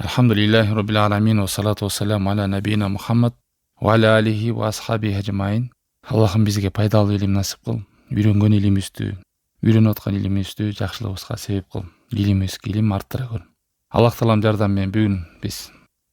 Alhamdulillahi Rabbil alamin ва салату вассаламу аля набийина Мухаммад ва аля алихи ва асхабихи ажмаин. Аллахым бизге пайдалуу илим насип кыл. Үйрөнгөн илимибизди, үйрөнүп аткан илимибизди жакшылыгыбызга себеп кыл. Илимибизге илим арттыра көр. Аллах таалам жардам менен бүгүн биз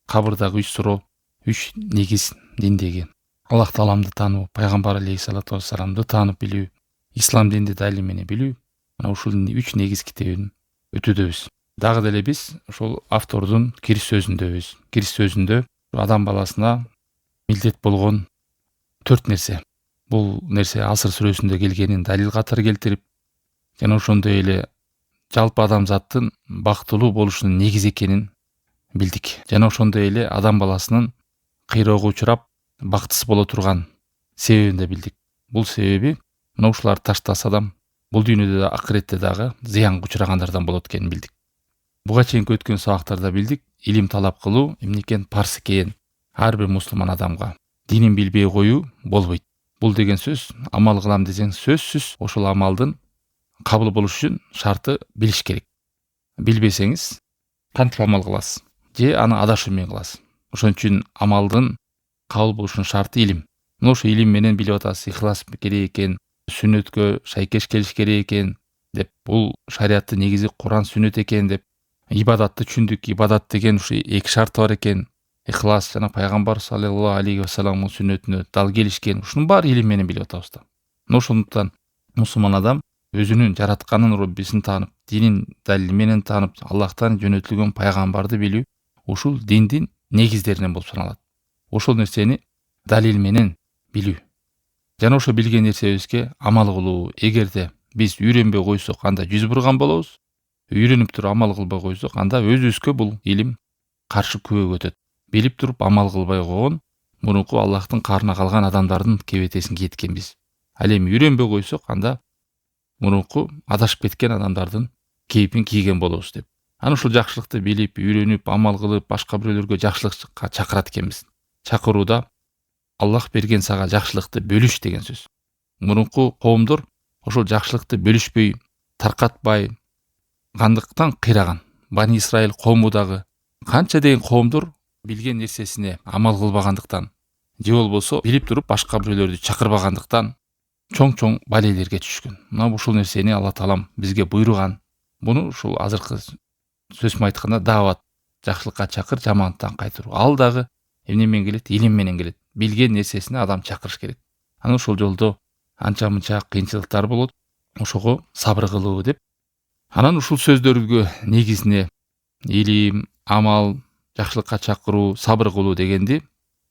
кабырдагы 3 суроо, 3 негиз диндеги Аллах тааламды таануу, пайгамбар алейхиссалату вассаламды таанып билүү, ислам динди дайли менен билүү. Мына ушул 3 негиз китебин өтүүдөбүз. Дагы деле биз ошол автордун кириş сөзүндөбүз. Кириş сөзүндө адам баласына милдет болгон 4 нерсе. Бул нерсе Асыр сүрөсүндө келгенин далил катары келтирип, жана ошондой эле жалпы адамзаттын бактылуу болушунун негиз экенин билдик. Жана ошондой эле адам баласынын кыйроого учурап бактысыз боло турган себебин да билдик. Бул себеби мына ушуларды таштаса адам бул дүйнөдө да акыретте дагы зыянга учурагандардан болот экенин билдик. Буга чейинки өткөн сабактарда билдик, илим талап кылуу эмне экен, парс экен ар бир мусулман адамга. Динин билбей коюу болбойт. Бул деген сөз, амал кылам десең сөзсүз ошол амалдын кабыл болуш үчүн шарты билиш керек. Билбесеңиз кантип амал кыласыз? Же аны адашуу менен кыласыз. Ошон үчүн амалдын кабыл болушунун шарты илим. Мына ошо илим менен билип атасыз, ихлас керек экен, сүннөткө шайкеш келиш керек экен деп, бул шариаттын негизи Куран сүннөт экен деп, ибадатты түшүндүк. Ибадат деген ушу 2 шарты бар экен. Ихлас жана пайгамбар саллаллаху алейхи ва салламдын сүннөтүнө дал келишкен. Ушунун баары илим менен билип атабыз да. Мына ошондуктан мусулман адам өзүнүн жаратканын Роббисин таанып, динин далили менен таанып, Аллахтан жөнөтүлгөн пайгамбарды билүү ушул диндин негиздеринен болуп саналат. Ошол нерсени далил менен билүү. Жана ошо билген нерсебизге амал кылуу. Эгерде биз үйрөнбөй койсок, анда 100 бурган болобуз. Үйрөнүп туруп амал кылбай койсок, анда өзүбүзгө бул илим каршы күбөгө өтөт. Билип туруп амал кылбай койгон мурунку Аллахтын карына калган адамдардын кебетесин кийет экенбиз. Ал эми үйрөнбөй койсок, анда мурунку адашып кеткен адамдардын кейпин кийген болобуз деп. Аны ушул жакшылыкты билип, үйрөнүп, амал кылып, башка бирөөлөргө жакшылыкка чакырат экенбиз. Чакырууда Аллах берген сага жакшылыкты бөлүш деген сөз. Мурунку коомдор ошол жакшылыкты бөлүшпөй, таркатпай, кандыктан кыйраган. Бани Исраил коому дагы канча деген коомдор билген нерсесине амал кылбагандыктан, же болбосо билип туруп башка бирөөлөрдү чакырбагандыктан чоң-чоң балелерге түшкөн. Мына ушул нерсени Алла таалам бизге буйруган. Буну ушул азыркы сөзүм айтканда даават, жакшылыкка чакыр, жамандыктан кайтыруу. Ал дагы эмне менен келет? Илим менен келет. Билген нерсесине адам чакырыш керек. Аны ошол жолдо анча-мынча кыйынчылыктар болот. Ошого сабыр кылуу деп. Анан ушул сөздөргө негизине илим, амал, жакшылыкка чакыруу, сабыр кылуу дегенди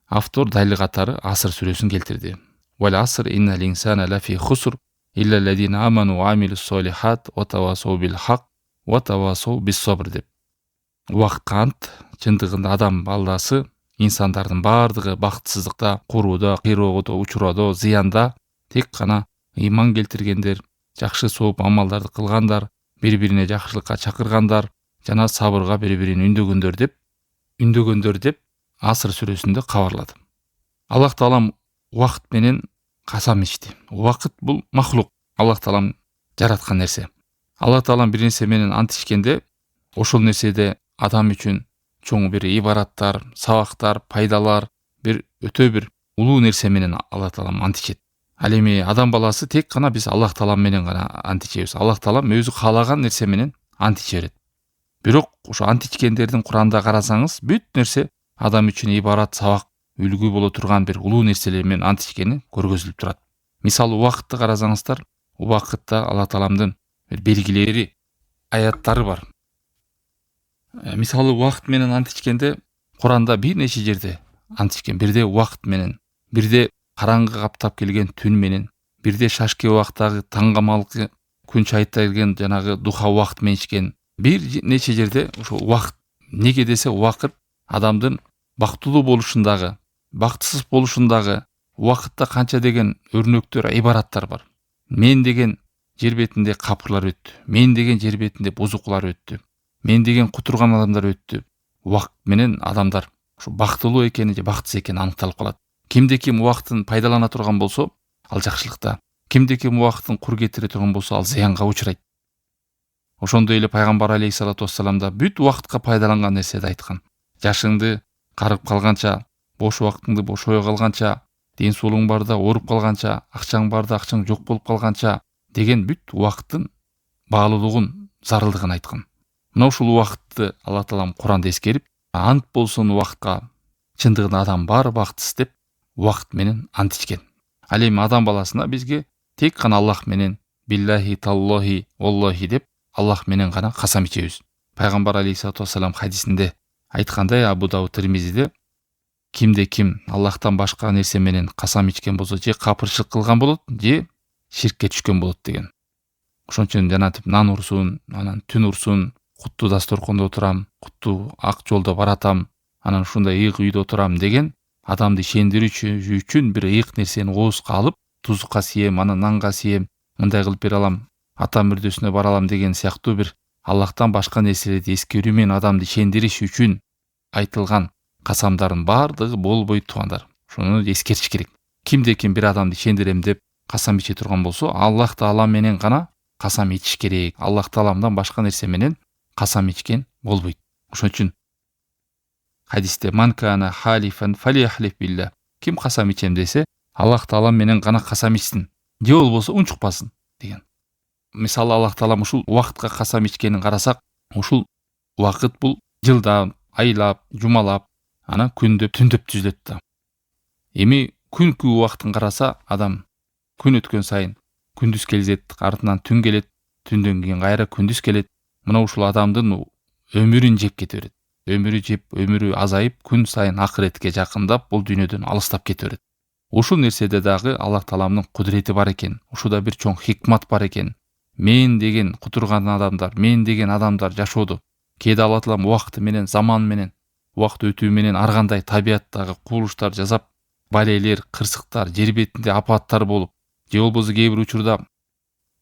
автор далил катары Асыр сүрөсүн келтирди. Вал аср иннал инсана лафи хуср илля аллазина аману ва амилус солихат ва тавасау бил хак ва тавасау бис сабр деп. Убакытка ант, чындыгында адам балдасы, инсандардын бардыгы бактысыздыкта, курууда, кыйроодо, учуроодо, зыянда, тек гана ыйман келтиргендер, жакшы сооп амалдарды кылгандар, бири-бирине жакшылыкка чакыргандар, жана сабырга бири-бирин үндөгөндөр деп Асыр сүрөсүндө кабарлады. Аллах таалам убакыт менен касам ичти. Убакыт бул махлук, Аллах таалам жараткан нерсе. Аллах таалам бир нерсе менен ант ичкенде, ошол нерседе адам үчүн чоң бир ибараттар, сабактар, пайдалар, бир өтө бир улуу нерсе менен Аллах таалам ант ичет. Ал эми адам баласы тек гана биз Аллах таалам менен гана ант ичебиз. Аллах таалам өзү каалаган нерсе менен ант иче берет. Бирок ошо ант ичкендердин Куранда карасаңыз, бүт нерсе адам үчүн ибарат, сабак, үлгү боло турган бир улуу нерселер менен ант ичкени көргөзүлүп турат. Мисалы убакытты карасаңыздар, убакытта Аллах тааламдын бир белгилери, аяттары бар. Мисалы убакыт менен ант ичкенде Куранда бир нече жерде ант ичкен. Бирде убакыт менен, бирде караңгы каптап келген түн менен, бирде шашке убактагы таңгамалкы күн чайта келген жанагы духа убакыт менен ичкен. Бир нече жерде ошо убакыт, неге десе убакыт адамдын бактылуу болушундагы, бактысыз болушундагы убакытта канча деген өрнөктөр, ибараттар бар. Мен деген жер бетинде капырлар өттү. Мен деген жер бетинде бузуклар өттү. Мен деген кутурган адамдар өттү. Убакыт менен адамдар ушу бактылуу экени же бактысыз экени аныкталып калат. Кимде ким убакытын пайдалана турган болсо, ал жакшылыкта. Кимде ким убакытын кур кетире турган болсо, ал зыянга учурайт. Ошондой эле пайгамбар алейхиссалату вассалам да бүт убакытка пайдаланган нерседи айткан. жашыңды карып калганча, бош убактыңды бош ой калганча, ден соолугуң барда ооруп калганча, акчаң барда акчаң жок болуп калганча деген бүт убакыттын баалуулугун, зарылдыгын айткан. Мына ушул убакытты Алла Таалам Куранда эскерип, ант болсун убакытка, чындыгында адам баары бактысыз деп убакыт менен ант ичкен. Ал эми адам баласына бизге тек гана Аллах менен биллахи таллахи оллахи деп Аллах менен гана касам ичебиз. Пайгамбар алейхиссалату вассалам хадисинде айткандай, Абу Дауд Тирмизиде, кимде ким Аллахтан башка нерсе менен касам ичкен болсо, же капырчылык кылган болот, же ширкке түшкөн болот деген. Ошон үчүн жанатип нан урсун, анан түн урсун, куттуу дасторкондо отурам, куттуу ак жолдо баратам, анан ушундай ыйык үйдө отурам деген адамды ишендирүүчү үчүн бир ыйык нерсени оозго алып, тузукка сием, анан нанга сием, мындай кылып бере алам, атам мүрдөсүнө бара алам деген сыяктуу бир Аллахтан башка нерселерди эскерүү менен адамды ишендириш үчүн айтылган касамдардын баардыгы болбойт, туугандар. Ошону эскертиш керек. Кимде ким бир адамды ишендирем деп касам иче турган болсо, Аллах Таала менен гана касам ичиш керек. Аллах Тааламдан башка нерсе менен касам ичкен болбойт. Ошон үчүн хадисте ман кана халифан фалихлиф билла. Ким касам ичем десе, Аллах Таала менен гана касам ичсин. Же болбосо унчукпасын деген. Мисалы Аллах Таалам ушул убакытка касам ичкенин карасак, ушул убакыт бул жылдап, айлап, жумалап, анан күндөп, түндөп түзүлөт да. Эми күнкү убакытын караса, адам күн өткөн сайын күндүз келет, артынан түн келет, түндөн кийин кайра күндүз келет. Мына ушул адамдын өмүрүн жеп кете берет. Өмүрү жеп, өмүрү азайып, күн сайын акыретке жакындап, бул дүйнөдөн алыстап кете берет. Ушул нерседе дагы Аллах Тааламдын кудурети бар экен. Ушуда бир чоң хикмат бар экен. Мен деген кутурган адамдар, мен деген адамдар жашоодо кээде Алла Таалам убакыты менен, заман менен, убакыт өтүү менен ар кандай табияттагы кубулуштар жасап, балелер, кырсыктар, жер бетинде апаттар болуп, же болбосо кээ бир учурда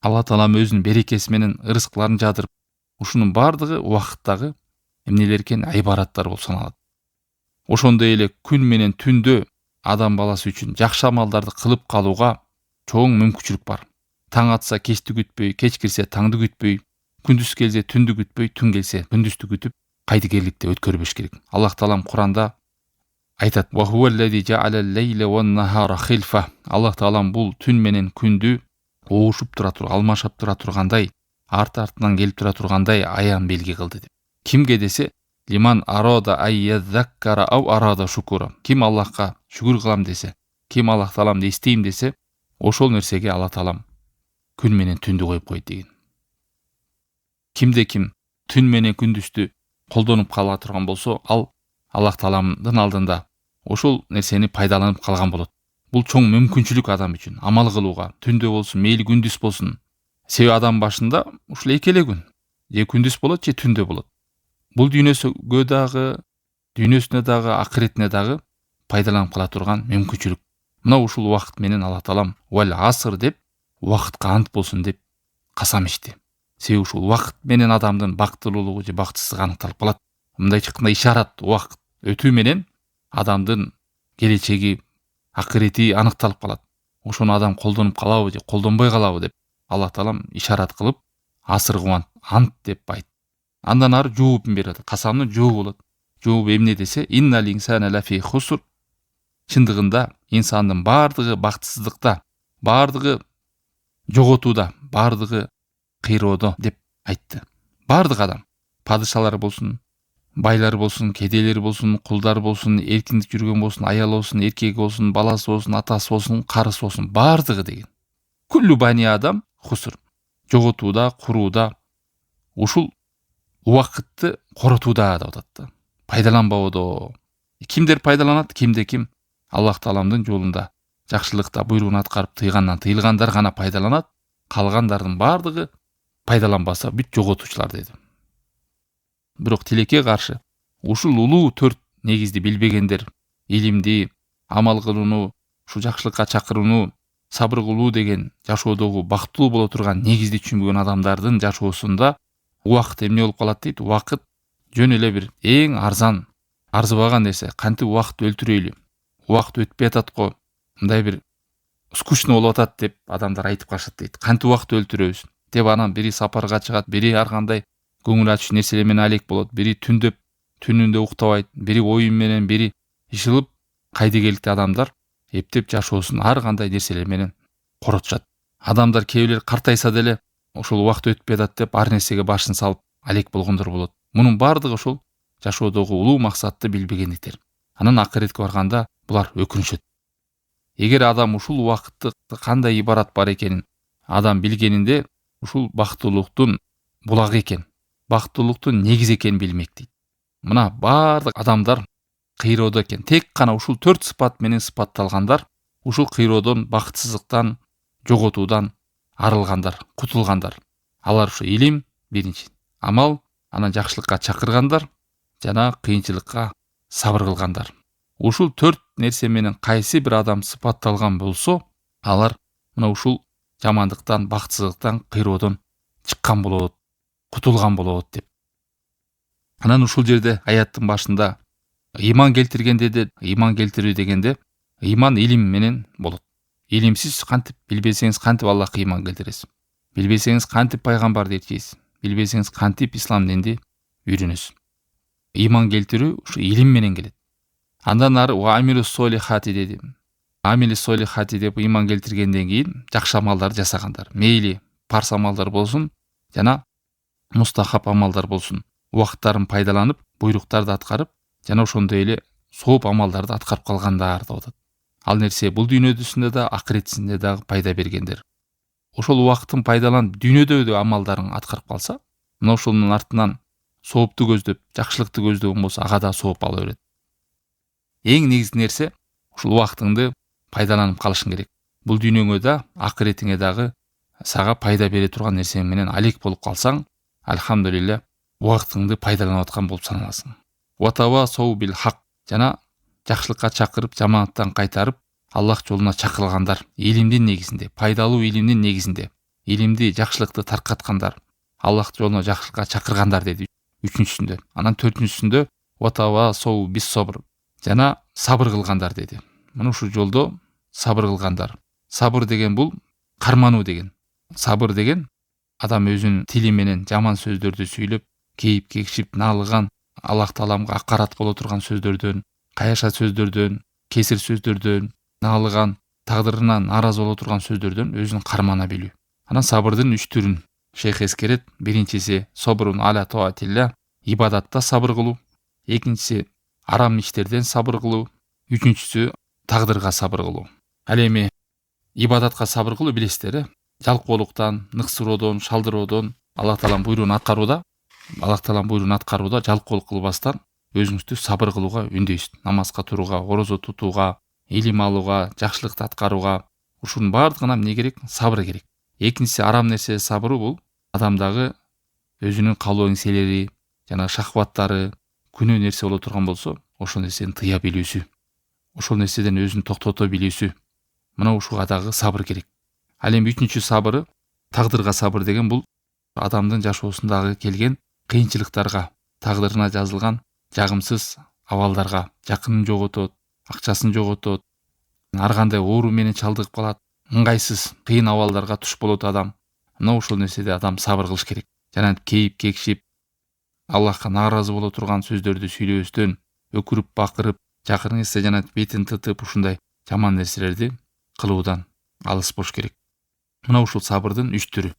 Алла Таалам өзүнүн берекеси менен ырыскыларын жадырып, ушунун баардыгы убакыттагы эмнелер экен, айбараттар болуп саналат. Ошондой эле күн менен түндө адам баласы үчүн жакшы амалдарды кылып калууга чоң мүмкүнчүлүк бар. Таң атса кечти күтпөй, кеч кирсе таңды күтпөй, күндүз келсе түндү күтпөй, түн келсе күндүздү күтүп, кайдыгерликте өткөрбөш керек. Аллах Таалам Куранда айтат: "Ва хуаллази жа'ала лейла ван нахара хилфа". Аллах Таалам бул түн менен күндү оошуп тура алмашып тура тургандай, арт-артынан келип тура тургандай аян белги кылды деп. Кимге десе, лиман арада айязаккара ау арада шукура. Ким Аллахка шүгүр кылам десе, ким Аллах Тааламды эстейм десе, ошол нерсеге Алла Таалам күн менен түндү коюп койт деген. Кимде ким түн менен күндүздү колдонуп кала турган болсо, ал Аллах Тааламдын алдында ошол нерсени пайдаланып калган болот. Бул чоң мүмкүнчүлүк адам үчүн, амал кылууга, түндө болсун, мейли күндүз болсун. Себеби адам башында ушул эки эле күн, же күндүз болот, же түндө болот. Бул дүйнөсүгө дагы, дүйнөсүнө дагы, акыретине дагы пайдаланып кала турган мүмкүнчүлүк. Мына ушул убакыт менен Алла Таалам вал аср деп убакытка ант болсун деп касам ичти. Себеби ушул убакыт менен адамдын бактылуулугу же бактысыздыгы аныкталып калат. Мындайча айтканда ишарат, убакыт өтүү менен адамдын келечеги, акырети аныкталып калат. Ошону адам колдонуп калабы же колдонбой калабы деп Аллах Таалам ишарат кылып, асыргы ант деп айтты. Андан ары жообун берет. Касамдын жообу болот. Жообу эмне десе, иннал инсана лафи хуср. Чындыгында инсандын баардыгы бактысыздыкта, баардыгы жоготууда, баардыгы кыйроодо деп айтты. Баардык адам, падышалар болсун, байлар болсун, кедейлер болсун, кулдар болсун, эркиндик жүргөн болсун, аял болсун, эркеги болсун, баласы болсун, атасы болсун, карысы болсун, баардыгы деген. Күллү бани адам хуср. Жоготууда, курууда, ушул убакытты коротууда деп атат. Пайдаланбоодо. Кимдер пайдаланат, кимде ким Аллах Тааламдын жолунда жакшылыкта буйругун аткарып, тыйгандан тыйылгандар гана пайдаланат, калгандардын баардыгы пайдаланбаса бүт жоготуучулар деди. Бирок тилекке каршы ушул улуу 4 негизди билбегендер, илимди, амал кылууну, ушу жакшылыкка чакырууну, сабыр кылуу деген жашоодогу бактылуу боло турган негизди түшүнбөгөн адамдардын жашоосунда убакыт эмне болуп калат дейт? Убакыт жөн эле бир эң арзан, арзыбаган нерсе. Кантип убакыт өлтүрөйлү? Убакыт өтпөй атат го. Мындай бир скучно болуп атат деп адамдар айтып калышат дейт. Кантип убакыт өлтүрөбүз деп анан бири сапарга чыгат, бири ар кандай көңүл ачуу нерселер менен алек болот, бири түндөп түнүндө уктабайт, бири оюн менен, бири иш кылып, кайдыгерликтүү адамдар эптеп жашоосун ар кандай нерселер менен коротушат. Адамдар кээ бирлер картайса деле ошол убакыт өтпөй атат деп ар нерсеге башын салып алек болгондор болот. Мунун баардыгы ошол жашоодогу улуу максатты билбегендиктер. Анан акыретке барганда булар өкүнүшөт. Эгер адам ушул убакытты кандай ибарат бар экенин адам билгенинде, ушул бактылуулуктун булагы экен, бактылуулуктун негизи экенин билмек дейт. Мына баардык адамдар кыйроодо экен. Тек гана ушул 4 сыпат менен сыпатталгандар ушул кыйроодон, бакытсыздыктан, жоготуудан арылгандар, кутулгандар. Алар ушу илим биринчи, амал, анан жакшылыкка чакыргандар жана кыйынчылыкка сабыр кылгандар. Ушул 4 нерсе менен кайсы бир адам сыпатталган болсо, алар мына ушул жамандыктан, бакытсыздыктан, кыйроодон чыккан болот, кутулган болот деп. Анан ушул жерде аяттын башында иман келтиргенде де, иман келтирүү дегенде, иман илим менен болот. Илимсиз кантип билбесеңиз кантип Аллахка иман келтиресиз? Билбесеңиз кантип пайгамбарды ээрчийсиз? Билбесеңиз кантип ислам динди үйрөнөсүз? Иман келтирүү ушу илим менен келет. Андан ары амилу солихати деди. Амили солихати деп иман келтиргенден кийин жакшы амалдарды жасагандар. Мейли парз амалдар болсун жана мустахаб амалдар болсун. Убакыттарын пайдаланып, буйруктарды аткарып, жана ошондой эле сооп амалдарды аткарып калгандар деп атат. Ал нерсе бул дүйнөдүсүндө да, акыретисинде дагы пайда бергендер. Ошол убакытын пайдаланып, дүйнөдө да амалдарын аткарып калса, мына ошонун артынан соопту көздөп, жакшылыкты көздөгөн болсо, ага да сооп ала берет. Эң негизги нерсе ушул убактыңды пайдаланып калышың керек. Бул дүйнөңө да, акыретиңе дагы сага пайда бере турган нерсе менен алек болуп калсаң, альхамдулилля, убактыңды пайдаланып аткан болуп саналасың. Ватавасау бил хак жана жакшылыкка чакырып, жаманаттан кайтарып, Аллах жолуна чакырылгандар, илимдин негизинде, пайдалуу илимдин негизинде, илимди, жакшылыкты таркаткандар, Аллах жолуна жакшылыкка чакыргандар деди 3-сүндө. Анан 4-сүндө ватавасау бис сабр жана сабыр кылгандар деди. Мына ушул жолдо сабыр кылгандар. Сабыр деген бул кармануу деген. Сабыр деген адам өзүнүн тили менен жаман сөздөрдү сүйлөп, кейип кекшип, налыган, Аллах Тааламга акарат боло турган сөздөрдөн, каяша сөздөрдөн, кесир сөздөрдөн, налыган, тагдырынан наразы боло турган сөздөрдөн өзүн кармана билүү. Анан сабырдын 3 түрүн шейх эскерет. Биринчиси собрун аля таатилля, ибадатта сабыр кылуу. Экинчиси арам иштерден сабыр кылуу. Үчүнчүсү тагдырга сабыр кылуу. Ал эми ибадатка сабыр кылуу билесиздер, жалкоолуктан, ныксыроодон, шалдыроодон, Аллах Тааланын буйругун аткарууда жалкоолук кылбастан өзүңүздү сабыр кылууга үндөйсүз. Намазга турууга, орозо тутууга, илим алууга, жакшылыкты аткарууга, ушунун баардыгына эмне керек? Сабыр керек. Экинчиси арам нерсе сабыры бул адамдагы өзүнүн калоо эңселери жана шахваттары күнөө нерсе боло турган болсо, ошол нерсени тыя билүүсү. Ошол нерседен өзүн токтото билүүсү. Мына ушуга дагы сабыр керек. Ал эми 3-чү сабыры тагдырга сабыр деген бул адамдын жашоосундагы келген кыйынчылыктарга, тагдырына жазылган жагымсыз абалдарга, жакынын жоготот, акчасын жоготот, ар кандай оору менен чалдыгып калат, ыңгайсыз, кыйын абалдарга туш болот адам. Мына ошол нерседе адам сабыр кылыш керек. Жана кейип кекшип, Аллахка нааразы боло турган сөздөрдү сүйлөбөстөн, өкүрүп бакырып, жакырыңызда жана бетин тытып ушундай жаман нерселерди кылуудан алыс болуш керек. Мына ушул сабырдын 3 түрү.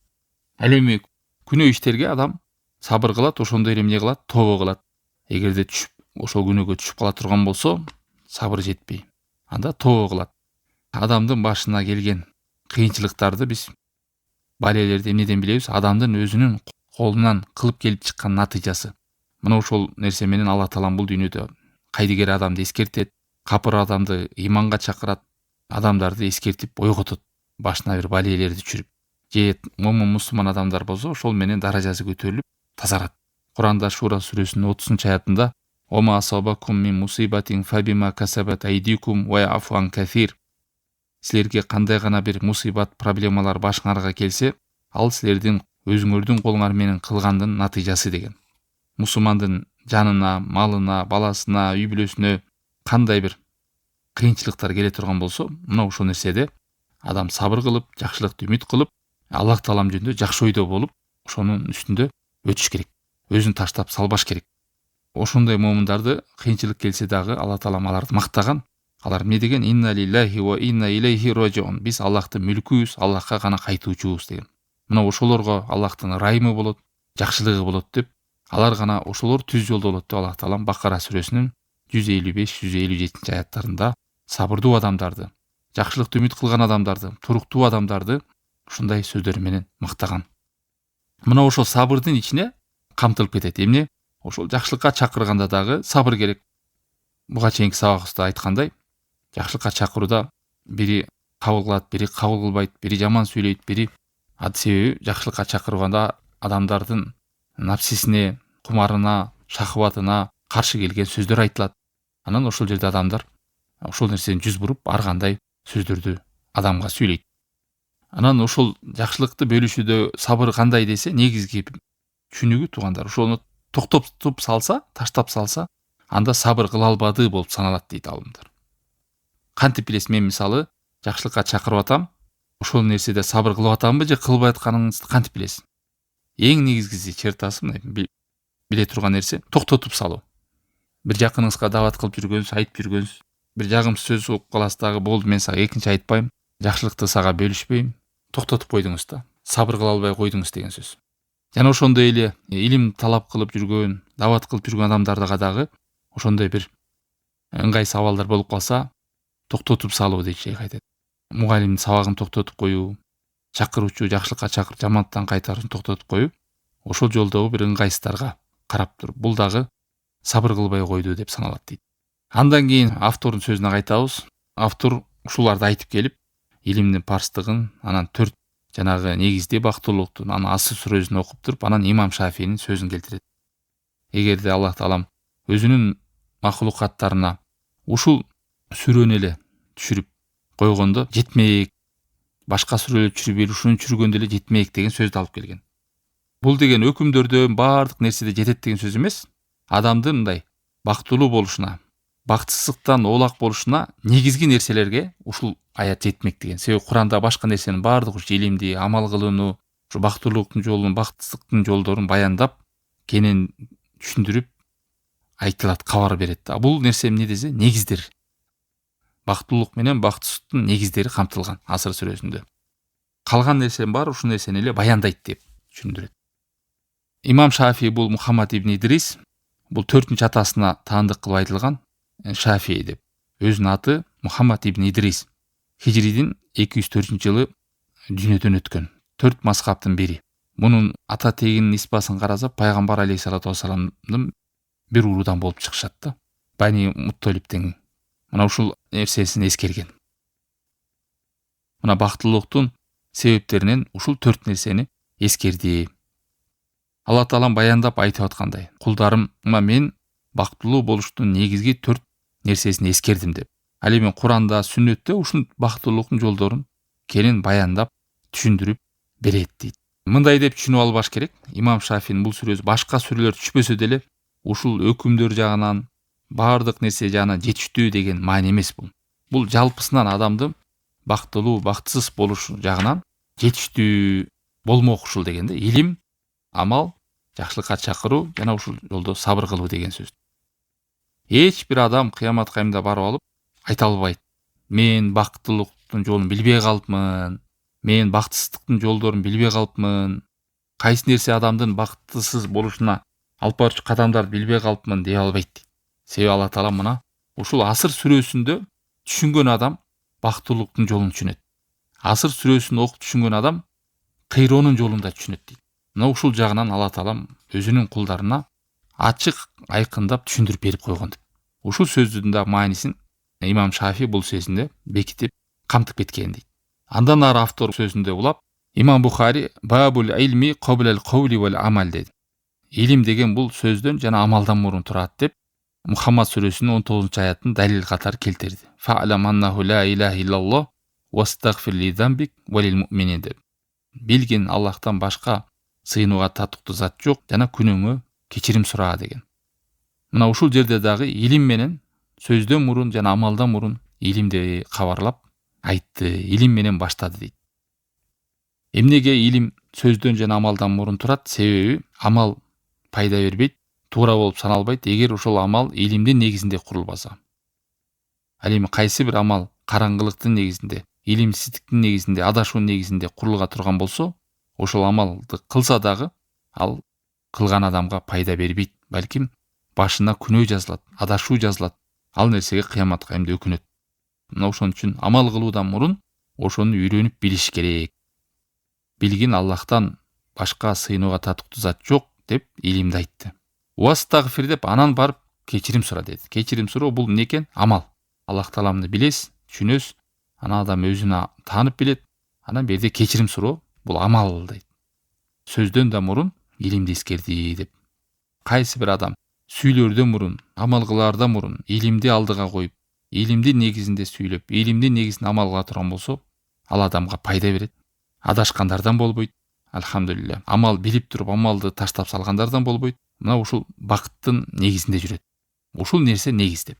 Ал эми күнөө иштерге адам сабыр кылат, ошондой эле эмне кылат? Тобо кылат. Эгерде ошол күнөөгө түшүп кала турган болсо, сабыр жетпей, анда тобо кылат. Адамдын башына келген кыйынчылыктарды биз, балелерди эмнеден билебиз? Адамдын өзүнүн колунан кылып келип чыккан натыйжасы. Мына ошол нерсе менен Аллах Таалам бул дүйнөдө кайдыгер адамды эскертет, капыр адамды иманга чакырат, адамдарды эскертип ойготот, башына бир балелерди түшүрүп. Же момун мусулман адамдар болсо, ошол менен даражасы көтөрүлүп тазарат. Куранда Шура сүрөсүнүн 30-аятында Ома асабакум мин мусибатин фабима касабат айдикум ва яфу ан кафир. Силерге кандай гана бир мусибат, проблемалар башыңарга келсе, ал силердин өзүңөрдүн колуңар менен кылгандын натыйжасы деген. Мусулмандын жанына, малына, баласына, үй бүлөсүнө кандай бир кыйынчылыктар келе турган болсо, мына ошол нерседе адам сабыр кылып, жакшылыкты үмүт кылып, Аллах Таалам жөнүндө жакшы ойдо болуп, ошонун үстүндө өтүш керек. Өзүн таштап салбаш керек. ошондой момундарды кыйынчылык келсе дагы Алла таала аларды мактаган. Алар эмне деген? Инна лиллахи ва инна илейхи раджиун. Биз Аллахтын мүлкүбүз, Аллахка гана кайтуучубуз деген. Мына ошолорго Аллахтын ырайымы болот, жакшылыгы болот деп, алар гана ошолор түз жолдо болот деп Аллах таала Бакара сүрөсүнүн 155-157 аяттарында сабырдуу адамдарды, жакшылыкты үмүт кылган адамдарды, туруктуу адамдарды ушундай сөздөр менен мактаган. Мына ошол сабырдын ичине камтылып кетет. Эмне? Ошол жакшылыкка чакырганда дагы сабыр керек. Буга чейинки сабагыбызда айткандай, жакшылыкка чакырууда бири кабыл кылат, бири кабыл кылбайт, бири жаман сүйлөйт, бири себеби жакшылыкка чакырганда адамдардын напсисине, кумарына, шахватына каршы келген сөздөр айтылат. Анан ошол жерде адамдар ошол нерсени жүз буруп, ар кандай сөздөрдү адамга сүйлөйт. Анан ошол жакшылыкты бөлүшүүдө сабыр кандай десе, негизги түшүнүгү туугандар, ошону токтотуп салса, таштап салса, анда сабыр кыла албады болуп саналат дейт алымдар. Кантип билесиз, мен мисалы жакшылыкка чакырып атам, ошол нерседе сабыр кылып атамбы же кылбай атканыңызды кантип билесиз? Эң негизги чертасы биле турган нерсе токтотуп салуу. Бир жакыныңызга дават кылып жүргөнсүз, айтып жүргөнсүз, бир жагымсыз сөз угуп каласыз дагы, болду мен сага экинчи айтпайм, жакшылыкты сага бөлүшпөйм, токтотуп койдуңуз да, сабыр кыла албай койдуңуз деген сөз. Жана ошондой эле илим талап кылып жүргөн, дават кылып жүргөн адамдарга дагы ошондой бир ыңгайсыз абалдар болуп калса, токтотуп салуу дейт айтат. Мугалимдин сабагын токтотуп коюу, чакыруучу жакшылыкка чакырып, жамандыктан кайтаруун токтотуп коюп, ошол жолдогу бир ыңгайсыздарга карап туруп, бул дагы сабыр кылбай койду деп саналат дейт. Андан кийин автордун сөзүнө кайтабыз. Автор ушуларды айтып келип, илимдин парстыгын, анан 4 жанагы негизде бактылуулуктун Аср сүрөсүн окуп туруп, анан Имам Шафийнин сөзүн келтирет. Эгерде Аллах таалам өзүнүн махлукаттарына ушул сүрөнү эле түшүрүп койгондо жетмек, башка сүрөлөр түшүрбөйт, ушуну түшүргөндө эле жетмек деген сөздү алып келген. Бул деген өкүмдөрдө баардык нерседе жетет деген сөз эмес. Адамдын мындай бактылуу болушуна, бактысыздыктан оолак болушуна негизги нерселерге ушул аят жетмек деген. Себеби Куранда башка нерсенин баардыгы илимди, амал кылууну, ушу бактылуулуктун жолун, бактысыздыктын жолдорун баяндап, кенен түшүндүрүп айтылат, кабар берет. Бул нерсе эмне десе, негиздер. Бактылуулук менен бактысыздыктын негиздери камтылган Аср сүрөсүндө. Калган нерсенин баары ушул нерсени эле баяндайт деп түшүндүрөт. Имам Шафий бул Мухаммад ибн Идрис, бул 4-нчү атасына таандык кылып айтылган Шафий деп. Өзүнүн аты Мухаммад ибн Идрис. Хижридин 204-жылы дүйнөдөн өткөн. 4 мазхабтын бири. Мунун ата тегинин испасын караса, пайгамбар алейхиссалату вассаламдын бир уруудан болуп чыгышат да. Бани Мутталиптен. Мына ушул нерсесин эскерген. Мына бактылуулуктун себептеринен ушул 4 нерсени эскерди. Алла таалам баяндап айтып аткандай, кулдарыма мен бактылуу болуштун негизги 4 нерсесин эскердим деп. Ал эми Куранда, сүннөттө ушул бактылуулуктун жолдорун кенен баяндап, түшүндүрүп берет дейт. Мындай деп түшүнүп албаш керек. Имам Шафийдин бул сүрөсү башка сүрөлөр түшпөсө деле, ушул өкүмдөр жагынан, баардык нерсе жагынан жетиштүү деген маани эмес бул. Бул жалпысынан адамдын бактылуу, бактысыз болушу жагынан жетиштүү болмок ушул дегенде, илим, амал, жакшылыкка чакыруу жана ушул жолдо сабыр кылуу деген сөз. Эч бир адам кыямат кайымда барып алып айта албайт. Мен бактылуулуктун жолун билбей калыпмын. Мен бактысыздыктын жолдорун билбей калыпмын. Кайсы нерсе адамдын бактысыз болушуна алып барчу кадамдарды билбей калыпмын дей албайт. Себеби Алла таала мына ушул Аср сүрөсүндө түшүнгөн адам бактылуулуктун жолун түшүнөт. Аср сүрөсүн окуп түшүнгөн адам кыйроонун жолун да түшүнөт дейт. Мына ушул жагынан Алла таалам өзүнүн кулдарына ачык айкындап түшүндүрүп берип койгон деп. Ушул сөздүн да маанисин Имам Шафий бул сөзүндө бекитип камтып кеткен дейт. Андан ары автор сөзүндө улап, Имам Бухари бабул илми кабл каули вал амал dedi. Илим деген бул сөздөн жана амалдан мурун турат деп Мухаммад сүрөсүнүн 19-аятын далил катары келтирди. Фа'лам аннаху ла илаха иллаллах вастагфир ли замбик ва лил муъминин деп. Билгин Аллахтан башка сыйынууга татыктуу зат жок жана күнөөңө кечирим сураа деген. Мына ушул жерде дагы илим менен сөздөн мурун жана амалдан мурун илимди кабарлап айтты, илим менен баштады дейт. Эмнеге илим сөздөн жана амалдан мурун турат? Себеби амал пайда бербейт, туура болуп саналбайт эгер ошол амал илимдин негизинде курулбаса. Ал эми кайсы бир амал караңгылыктын негизинде, илимсиздиктин негизинде, адашуунун негизинде курулга турган болсо, ошол амалды кылса дагы ал кылган адамга пайда бербейт, балким башына күнөө жазылат, адашуу жазылат. Ал нерсеге кыяматка эмди өкүнөт. Мына ошон үчүн амал кылуудан мурун ошону үйрөнүп билиш керек. Билгин Аллахтан башка сыйынууга татыктуу зат жок деп илимди айтты. Уастагфир деп анан барып кечирим сура деди. Кечирим суроо бул эмне экен? Амал. Аллах Тааламды билесиз, түшүнөсүз, анан адам өзүнө таанып билет, анан берде кечирим суроо бул амал дейт. Сөздөн да мурун илимди эскерди деп. Кайсы бир адам сүйлөрдөн мурун, амал кылаардан мурун илимди алдыга коюп, илимдин негизинде сүйлөп, илимдин негизинде амал кыла турган болсо, ал адамга пайда берет. Адашкандардан болбойт. Алхамдулилля. Амал билип туруп амалды таштап салгандардан болбойт. Мына ушул бакыттын негизинде жүрөт. Ушул нерсе негиз деп.